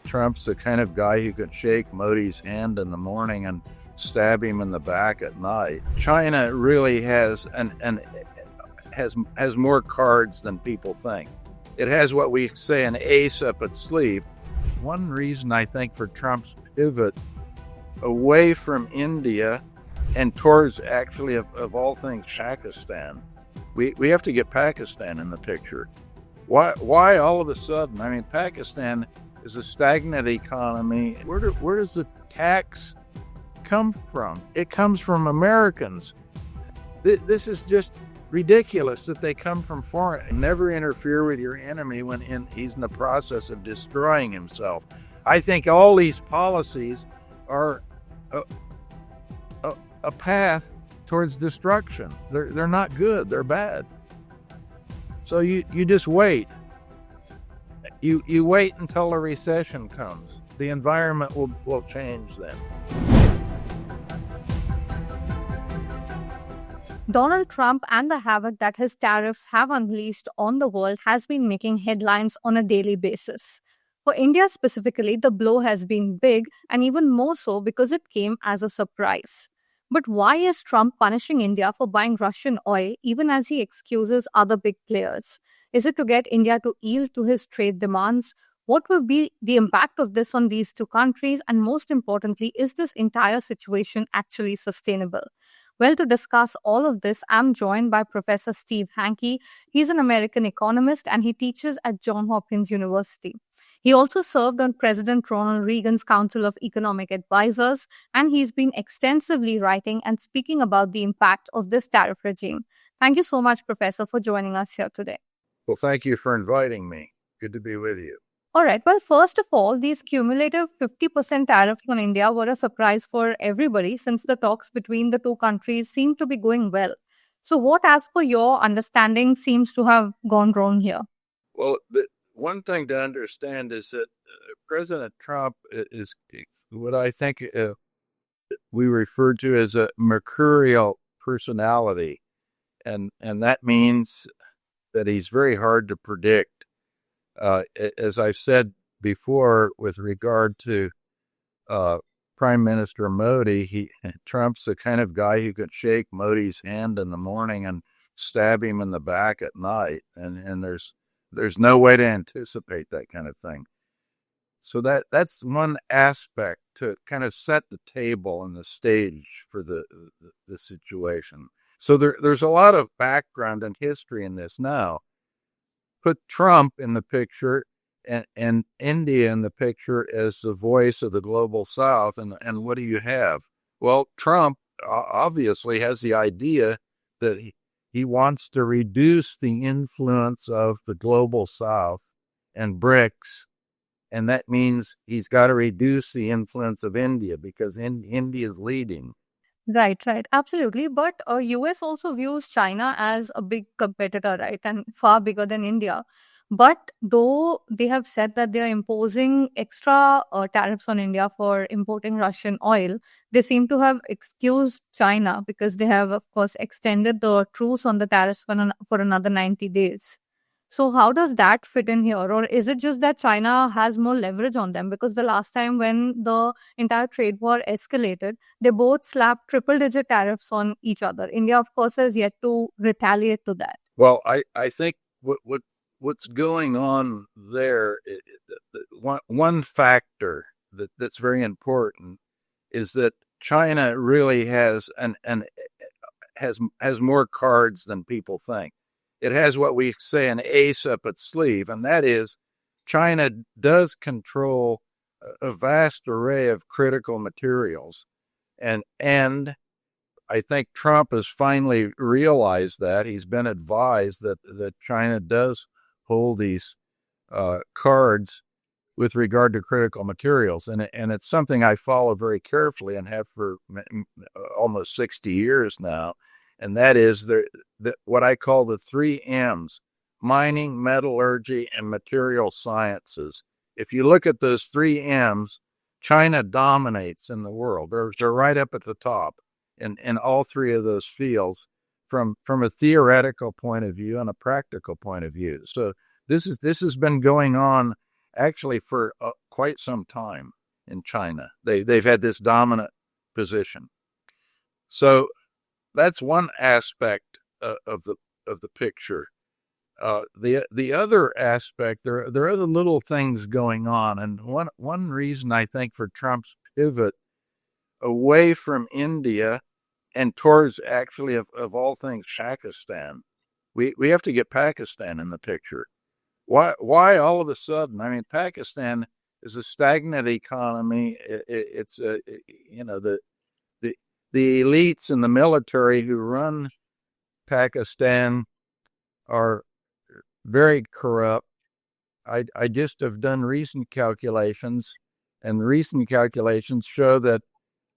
Trump's the kind of guy who could shake Modi's hand in the morning and stab him in the back at night. China really has has more cards than people think. It has what we say an ace up its sleeve. One reason I think for Trump's pivot away from India and towards actually of all things Pakistan, we have to get Pakistan in the picture. Why all of a sudden? I mean, Pakistan is a stagnant economy. Where does the tax come from? It comes from Americans. This is just ridiculous that they come from foreign. Never interfere with your enemy when he's in the process of destroying himself. I think all these policies are a path towards destruction. They're not good. They're bad. So you just wait. You wait until a recession comes. The environment will change then. Donald Trump and the havoc that his tariffs have unleashed on the world has been making headlines on a daily basis. For India specifically, the blow has been big, and even more so because it came as a surprise. But why is Trump punishing India for buying Russian oil even as he excuses other big players? Is it to get India to yield to his trade demands? What will be the impact of this on these two countries? And most importantly, is this entire situation actually sustainable? Well, to discuss all of this, I'm joined by Professor Steve Hanke. He's an American economist and he teaches at Johns Hopkins University. He also served on President Ronald Reagan's Council of Economic Advisors, and he's been extensively writing and speaking about the impact of this tariff regime. Thank you so much, Professor, for joining us here today. Well, thank you for inviting me. Good to be with you. All right. Well, first of all, these cumulative 50% tariffs on India were a surprise for everybody since the talks between the two countries seem to be going well. So what, as per your understanding, seems to have gone wrong here? Well, one thing to understand is that President Trump is what I think we refer to as a mercurial personality. And that means that he's very hard to predict. As I've said before, with regard to Prime Minister Modi, Trump's the kind of guy who could shake Modi's hand in the morning and stab him in the back at night. And there's no way to anticipate that kind of thing. So that's one aspect to kind of set the table and the stage for the situation. So there's a lot of background and history in this now. Put Trump in the picture and India in the picture as the voice of the global South, and what do you have? Well, Trump obviously has the idea that he wants to reduce the influence of the global South and BRICS, and that means he's got to reduce the influence of India because India is leading. Right. Absolutely. But US also views China as a big competitor, right? And far bigger than India. But though they have said that they are imposing extra tariffs on India for importing Russian oil, they seem to have excused China because they have, of course, extended the truce on the tariffs for another 90 days. So how does that fit in here? Or is it just that China has more leverage on them? Because the last time when the entire trade war escalated, they both slapped triple-digit tariffs on each other. India, of course, has yet to retaliate to that. Well, I think what's going on there, one factor that's very important is that China really has has more cards than people think. It has what we say an ace up its sleeve, and that is China does control a vast array of critical materials. And I think Trump has finally realized that. He's been advised that China does hold these cards with regard to critical materials. And it's something I follow very carefully and have for almost 60 years now. And that is what I call the 3 M's: mining, metallurgy, and material sciences. If you look at those 3 M's, China dominates in the world. They're right up at the top in all 3 of those fields from a theoretical point of view and a practical point of view. So this has been going on actually for quite some time in China. They've had this dominant position. So that's one aspect of the picture. The other aspect, there are other little things going on, and one reason I think for Trump's pivot away from India and towards actually of all things Pakistan, we have to get Pakistan in the picture. Why all of a sudden? I mean, Pakistan is a stagnant economy. It's the the elites in the military who run Pakistan are very corrupt. I just have done recent calculations, and recent calculations show that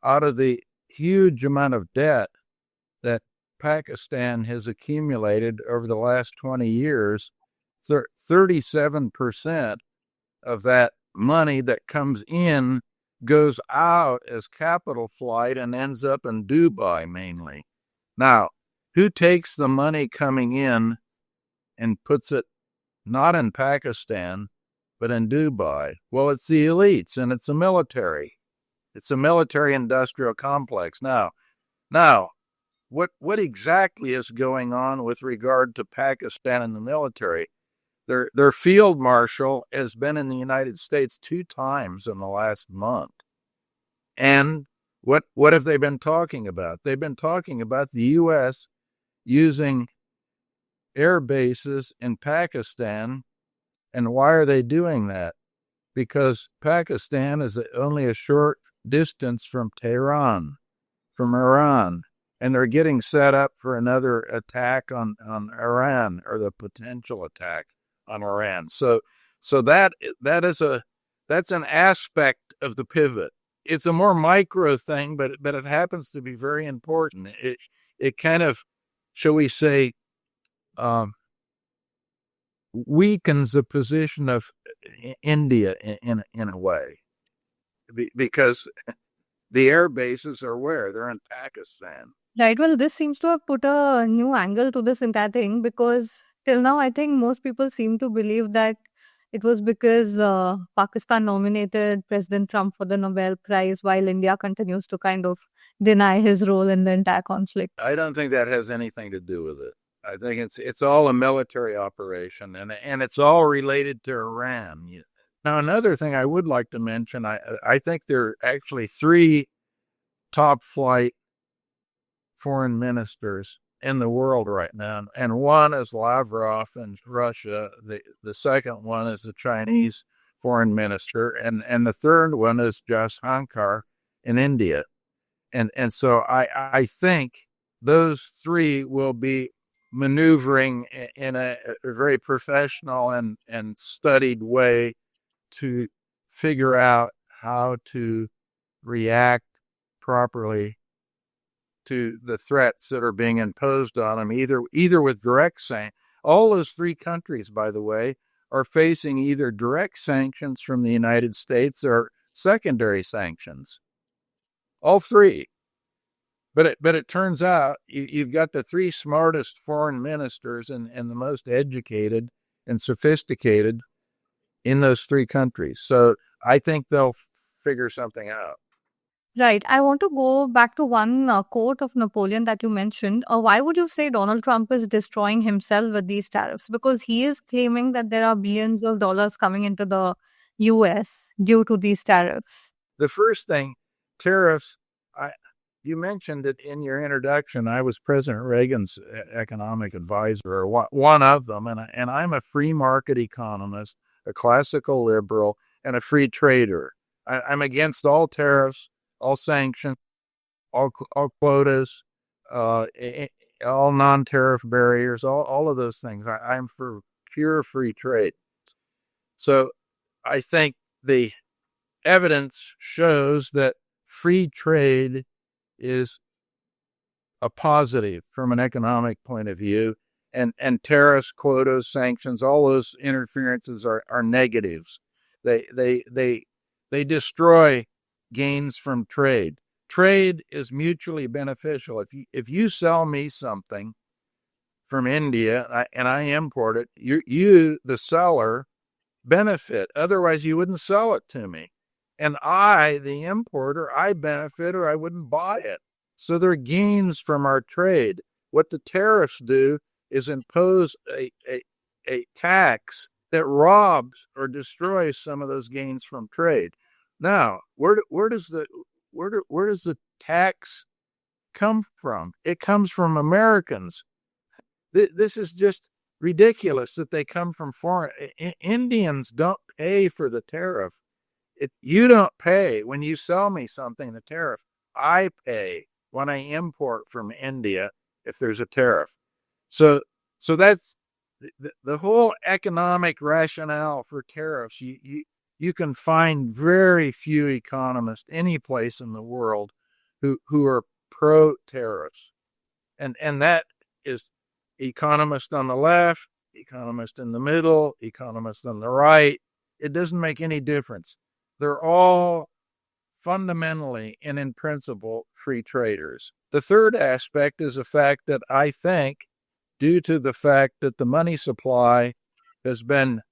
out of the huge amount of debt that Pakistan has accumulated over the last 20 years, 37% of that money that comes in goes out as capital flight and ends up in Dubai mainly. Now, who takes the money coming in and puts it not in Pakistan, but in Dubai? Well, it's the elites, and it's the military. It's a military-industrial complex. Now, what exactly is going on with regard to Pakistan and the military? Their field marshal has been in the United States 2 times in the last month. And what have they been talking about? They've been talking about the U.S. using air bases in Pakistan. And why are they doing that? Because Pakistan is only a short distance from Tehran, from Iran, and they're getting set up for another attack on Iran, or the potential attack on Iran. So that's an aspect of the pivot. It's a more micro thing, but it happens to be very important. It kind of, shall we say, weakens the position of India in a way, because the air bases are where? They're in Pakistan. Right. Well, this seems to have put a new angle to this entire thing, because till now, I think most people seem to believe that it was because Pakistan nominated President Trump for the Nobel Prize, while India continues to kind of deny his role in the entire conflict. I don't think that has anything to do with it. I think it's all a military operation, and it's all related to Iran. Now, another thing I would like to mention, I think there are actually 3 top flight foreign ministers in the world right now, and one is Lavrov in Russia. The second one is the Chinese foreign minister, and the third one is Jas Hankar in India. And so I think those 3 will be maneuvering in a very professional and studied way to figure out how to react properly to the threats that are being imposed on them, either with direct sanctions. All those 3 countries, by the way, are facing either direct sanctions from the United States or secondary sanctions. All 3. But it turns out you've got the 3 smartest foreign ministers and the most educated and sophisticated in those 3 countries. So I think they'll figure something out. Right. I want to go back to one quote of Napoleon that you mentioned. Why would you say Donald Trump is destroying himself with these tariffs? Because he is claiming that there are billions of dollars coming into the U.S. due to these tariffs. The first thing, tariffs, you mentioned it in your introduction. I was President Reagan's economic advisor, or one of them, and I'm a free market economist, a classical liberal, and a free trader. I'm against all tariffs, all sanctions, all quotas, all non-tariff barriers, all of those things. I'm for pure free trade. So I think the evidence shows that free trade is a positive from an economic point of view, and tariffs, quotas, sanctions, all those interferences are negatives. They destroy gains from trade. Trade is mutually beneficial. If you sell me something from India and I import it, you the seller, benefit. Otherwise, you wouldn't sell it to me. And I, the importer, I benefit or I wouldn't buy it. So there are gains from our trade. What the tariffs do is impose a tax that robs or destroys some of those gains from trade. Now, where does the tax come from? It comes from Americans. This is just ridiculous that they come from foreign. Indians don't pay for the tariff. You don't pay when you sell me something, the tariff. I pay when I import from India if there's a tariff. So that's the whole economic rationale for tariffs. You can find very few economists any place in the world who are pro tariffs, and that is economist on the left, economist in the middle, economist on the right. It doesn't make any difference. They're all fundamentally and in principle free traders. The third aspect is the fact that I think, due to the fact that the money supply has been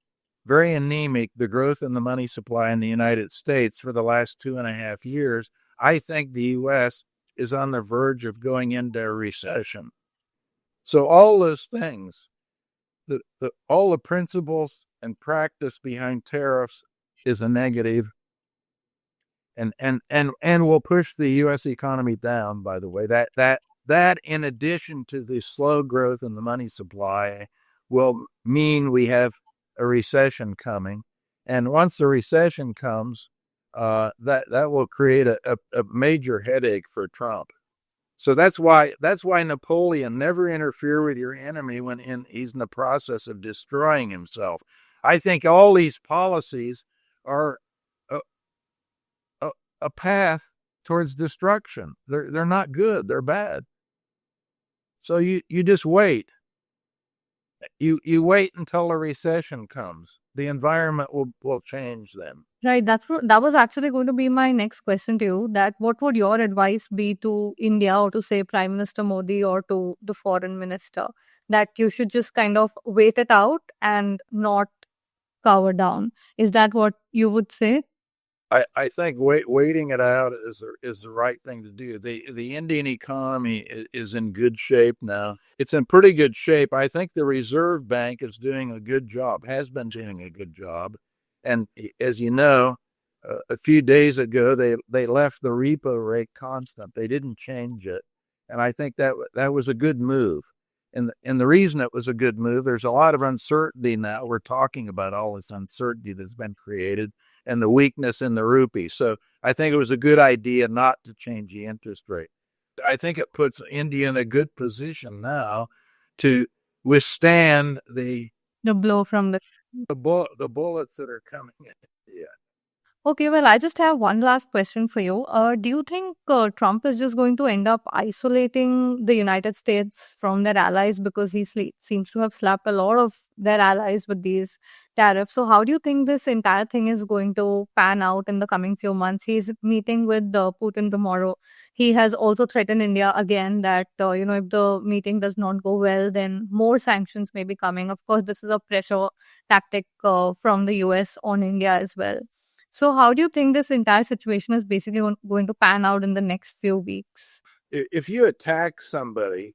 very anemic, the growth in the money supply in the United States for the last 2.5 years, I think the U.S. is on the verge of going into a recession. So all those things, all the principles and practice behind tariffs is a negative, and will push the U.S. economy down. By the way, that in addition to the slow growth in the money supply, will mean we have a recession coming, and once the recession comes, that will create a major headache for Trump. So that's why Napoleon never interfere with your enemy when he's in the process of destroying himself. I think all these policies are a path towards destruction. They're not good. They're bad. So you just wait. You wait until a recession comes. The environment will change then. Right, that was actually going to be my next question to you. That what would your advice be to India, or to say Prime Minister Modi, or to the foreign minister, that you should just kind of wait it out and not cower down? Is that what you would say? I think waiting it out is the right thing to do. The Indian economy is in good shape now. It's in pretty good shape. I think the Reserve Bank is doing a good job, has been doing a good job. And as you know, a few days ago, they left the repo rate constant. They didn't change it. And I think that was a good move. And the reason it was a good move, there's a lot of uncertainty now. We're talking about all this uncertainty that's been created and the weakness in the rupee. So I think it was a good idea not to change the interest rate. I think it puts India in a good position now to withstand the blow from the bullets that are coming in. Yeah. Okay, well, I just have one last question for you. Do you think Trump is just going to end up isolating the United States from their allies, because he seems to have slapped a lot of their allies with these tariffs? So, how do you think this entire thing is going to pan out in the coming few months? He's meeting with Putin tomorrow. He has also threatened India again that, if the meeting does not go well, then more sanctions may be coming. Of course, this is a pressure tactic from the US on India as well. So how do you think this entire situation is basically going to pan out in the next few weeks? If you attack somebody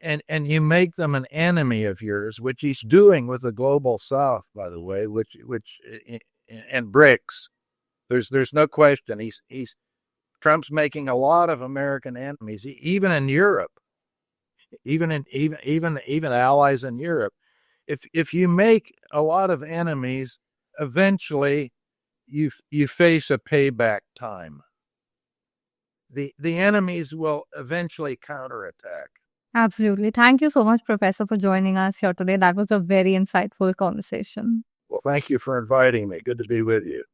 and you make them an enemy of yours, which he's doing with the global South, by the way, which and BRICS, there's no question. Trump's making a lot of American enemies, even in Europe, even allies in Europe. If you make a lot of enemies, eventually you face a payback time. The enemies will eventually counterattack. Absolutely. Thank you so much, Professor, for joining us here today. That was a very insightful conversation. Well, thank you for inviting me. Good to be with you.